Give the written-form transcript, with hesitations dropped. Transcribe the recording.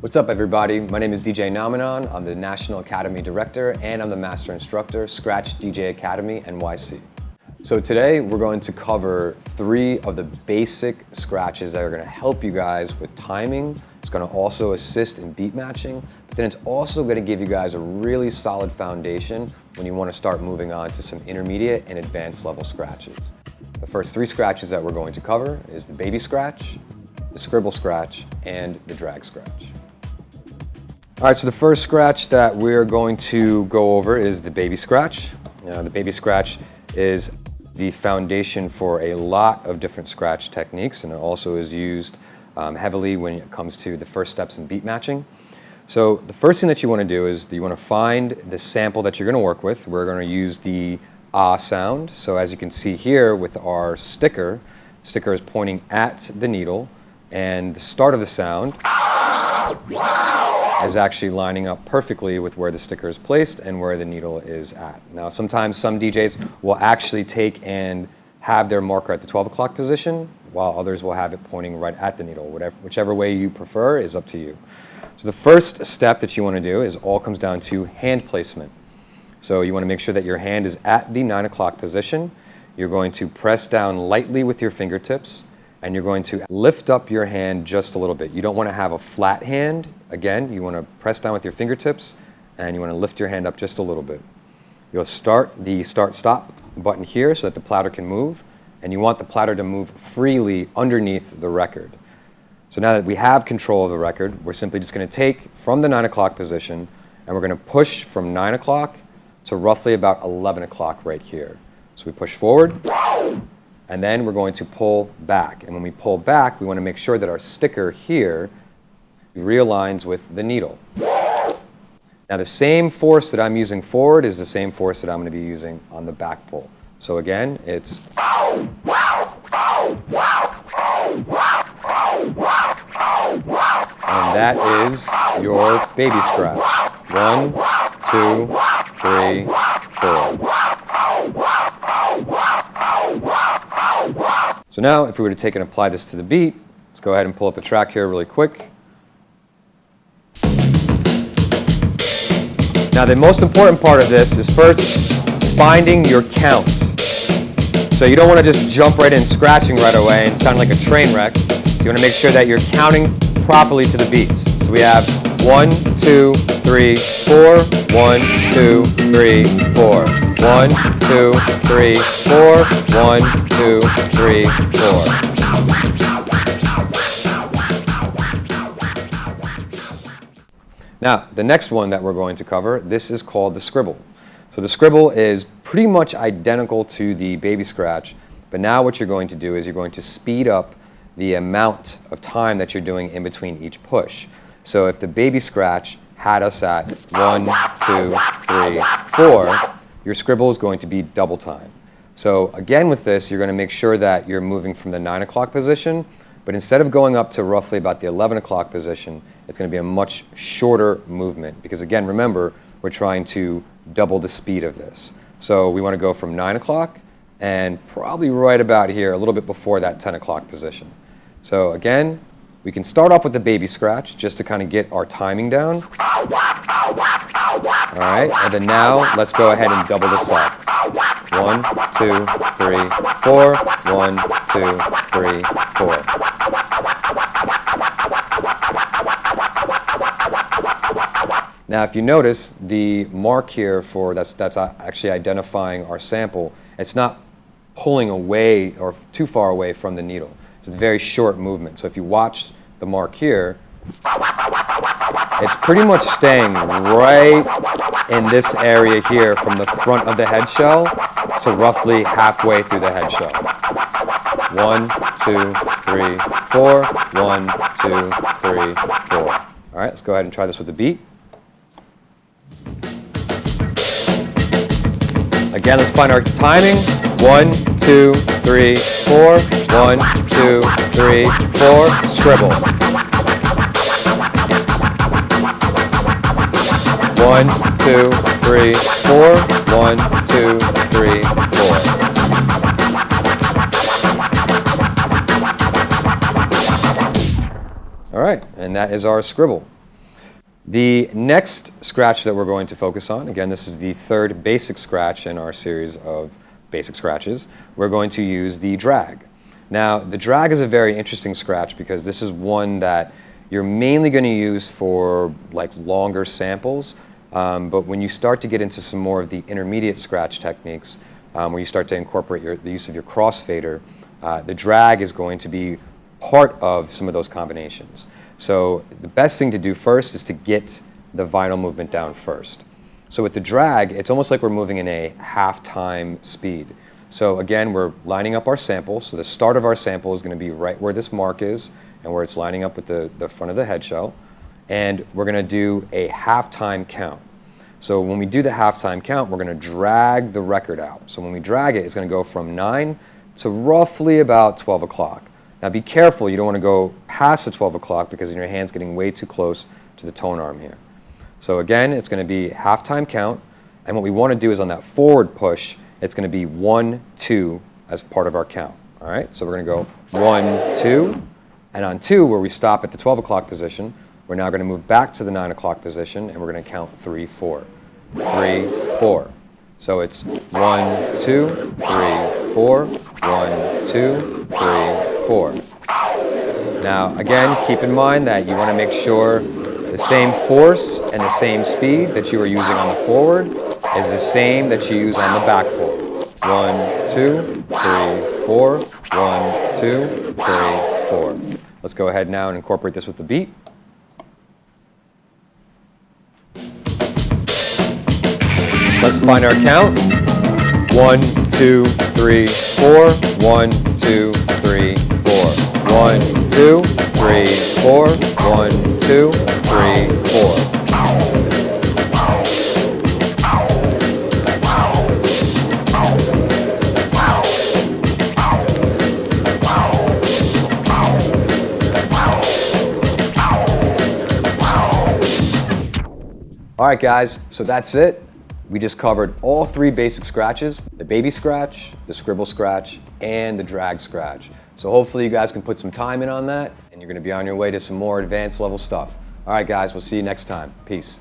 What's up, everybody? My name is DJ Namanon. I'm the National Academy Director and I'm the Master Instructor, Scratch DJ Academy NYC. So today we're going to cover 3 of the basic scratches that are going to help you guys with timing. It's going to also assist in beat matching, but then it's also going to give you guys a really solid foundation when you want to start moving on to some intermediate and advanced level scratches. The first 3 scratches that we're going to cover is the baby scratch, the scribble scratch, and the drag scratch. All right, so the first scratch that we're going to go over is the baby scratch. The baby scratch is the foundation for a lot of different scratch techniques, and it also is used heavily when it comes to the first steps in beat matching. So the first thing that you want to do is you want to find the sample that you're going to work with. We're going to use the ah sound. So as you can see here with our sticker is pointing at the needle, and the start of the sound is actually lining up perfectly with where the sticker is placed and where the needle is at. Now sometimes some DJs will actually take and have their marker at the 12 o'clock position, while others will have it pointing right at the needle. Whichever way you prefer is up to you. So the first step that you want to do is all comes down to hand placement. So you want to make sure that your hand is at the 9 o'clock position. You're going to press down lightly with your fingertips, and you're going to lift up your hand just a little bit. You don't want to have a flat hand. Again, you want to press down with your fingertips, and you want to lift your hand up just a little bit. You'll start the start-stop button here so that the platter can move, and you want the platter to move freely underneath the record. So now that we have control of the record, we're simply just going to take from the 9 o'clock position, and we're going to push from 9 o'clock to roughly about 11 o'clock right here. So we push forward, and then we're going to pull back. And when we pull back, we want to make sure that our sticker here realigns with the needle. Now the same force that I'm using forward is the same force that I'm going to be using on the back pull. So again, it's and that is your baby scratch. 1, 2, 3, 4. So now, if we were to take and apply this to the beat, let's go ahead and pull up a track here really quick. Now, the most important part of this is first finding your count. So you don't want to just jump right in scratching right away and sound like a train wreck. So you want to make sure that you're counting properly to the beats. So we have 1, 2, 3, 4, 1, 2, 3, 4. 1, 2, 3, 4, 1, 2, 3, 4. Now, the next one that we're going to cover, this is called the scribble. So the scribble is pretty much identical to the baby scratch, but now what you're going to do is you're going to speed up the amount of time that you're doing in between each push. So if the baby scratch had us at 1, 2, 3, 4, your scribble is going to be double time. So again with this, you're going to make sure that you're moving from the 9 o'clock position, but instead of going up to roughly about the 11 o'clock position, it's going to be a much shorter movement. Because again, remember, we're trying to double the speed of this. So we want to go from 9 o'clock and probably right about here, a little bit before that 10 o'clock position. So again, we can start off with the baby scratch just to kind of get our timing down. All right, and then now let's go ahead and double this up. 1, 2, 3, 4. 1, 2, 3, 4. Now, if you notice, the mark here for that's actually identifying our sample. It's not pulling away or too far away from the needle. So it's a very short movement. So if you watch the mark here, it's pretty much staying right in this area here from the front of the head shell to roughly halfway through the head shell. 1, 2, 3, 4. 1, 2, 3, 4. All right, let's go ahead and try this with the beat. Again, let's find our timing. 1, 2, 3, 4. 1, 2, 3, 4. Scribble. 1, 2, 3, 4. 1, 2, 3, 4. All right, and that is our scribble. The next scratch that we're going to focus on, again, this is the third basic scratch in our series of basic scratches. We're going to use the drag. Now, the drag is a very interesting scratch because this is one that you're mainly going to use for like longer samples, but when you start to get into some more of the intermediate scratch techniques, where you start to incorporate the use of your crossfader, the drag is going to be part of some of those combinations. So the best thing to do first is to get the vinyl movement down first. So with the drag, it's almost like we're moving in a half-time speed. So again, we're lining up our sample. So the start of our sample is going to be right where this mark is and where it's lining up with the front of the head shell. And we're going to do a half-time count. So when we do the half-time count, we're going to drag the record out. So when we drag it, it's going to go from 9 to roughly about 12 o'clock. Now be careful, you don't want to go past the 12 o'clock because your hand's getting way too close to the tone arm here. So again, it's going to be half-time count, and what we want to do is on that forward push, it's going to be 1, 2 as part of our count. All right, so we're going to go 1, 2, and on 2, where we stop at the 12 o'clock position, we're now going to move back to the 9 o'clock position, and we're going to count 3, 4. 3, 4. So it's 1, 2, 3, 4, 1, 2, 3, 4. Now again, keep in mind that you want to make sure the same force and the same speed that you are using on the forward is the same that you use on the back pull. 1, 2, 3, 4, 1, 2, 3, 4. Let's go ahead now and incorporate this with the beat. Let's find our count. 1, 2, 3, 4. 1, 2, 3, 4. 1, 2, 3, 4. 1, 2, 3, 4. All right, guys, so that's it. We just covered all three basic scratches, the baby scratch, the scribble scratch, and the drag scratch. So hopefully you guys can put some time in on that, and you're gonna be on your way to some more advanced level stuff. All right, guys, we'll see you next time. Peace.